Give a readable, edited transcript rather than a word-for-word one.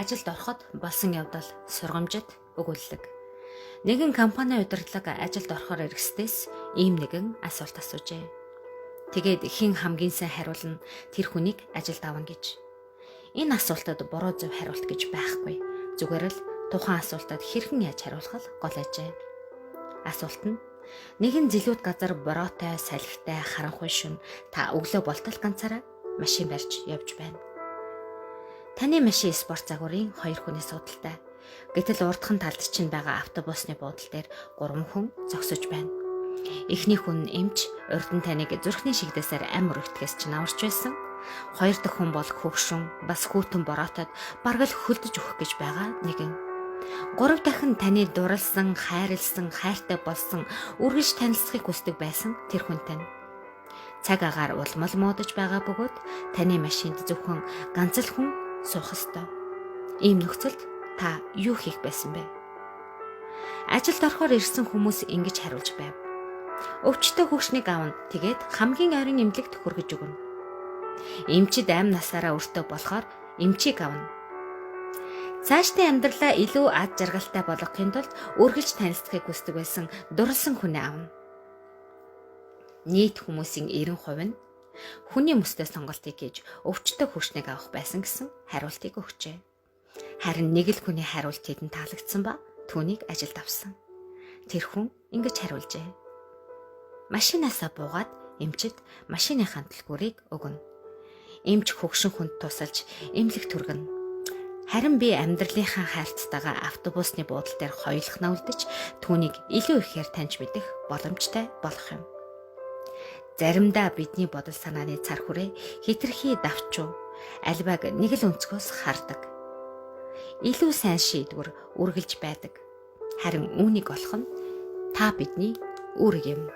ажилд ороход болсон явдал сургамжит өгүүлэлэг. Нэгэн компани удирдлага ажилд орохоор ирэхстээс ийм нэгэн асуулт асуужээ. Тэгээд хэн хамгийн сайн хариулна тэр хүнийг ажилд авна гэж. Энэ асуултад буруу зөв хариулт гэж байхгүй. Зүгээр л тухайн асуултад хэрхэн яаж хариулах нь гол ажээ. Асуулт нь нэгэн зилүүд газар бороотой, салхитай, харанхуй шөнө та өглөө болтол ганцаараа машин барьж явж байна. Таны машин спорт загварын 2 хүний суудалтай. Гэтэл урдхан талд чинь байгаа автобусны буудал дээр 3 хүн зогсож байна. Эхний хүн эмч урд нь таныг зүрхний шигдээсээр ам өргөтгөөс чинь аварч байсан. Хоёр дахь хүн бол хөвшин бас хүүтэн бороотод бараг л хөлдөж өгөх гэж байгаа нэгэн. 3 дахин таны дурлсан, хайрлсан, хайртай болсон, үргэлж танилцахыг хүсдэг байсан тэр хүнтэй. Цаг агаар улмал муудаж байгаа бөгөөд таны машинд зөвхөн ганц л хүн суух ёстой. Ийм нөхцөлд та юу хийх байсан бэ? Ажилд орохоор ирсэн хүмүүс ингэж хариулж байв. Өвчтөе хөгшнийг аавна. Тэгээд хамгийн ойрын эмнэлэгт хүргэж өгнө. Эмчид амь насаараа өртөө болохоор эмчийг аавна. Цаашдын амьдралаа илүү ад жаргалтай болгохын тулд үргэлж танилцахыг хүсдэг байсан дурлсан хүнээ аавна. Нийт хүмүүсийн 90% нь хүний мөстэй сонголтыг хийж өвчтөе хөгшнийг авах байсан гэсэн хариултыг өгчээ. Харин нэг л хүний хариулт тэдэнд таалагдсан ба түүнийг ажилд авсан. Тэр хүн ингэж хариулжээ. Машинаасаа буугаад эмчид машиныхаа төлхөөрийг өгнө. Эмч хөгшин хүнд тусалж эмнэлэгт хүргэнэ. Харин би амьдралынхаа хайрцтайгаа автобусны буудал дээр хоёулахнаа үлдэж түүнийг илүү ихээр таньж мэдэх боломжтой болох юм. Заримдаа бидний бодол санааны цар хүрээ хитрхи давчуу альбаг нэг л өнцгөөс хардаг. Илүү сайн шийдвэр үргэлж байдаг. Харин үүнийг олох нь та бидний үүрэг юм.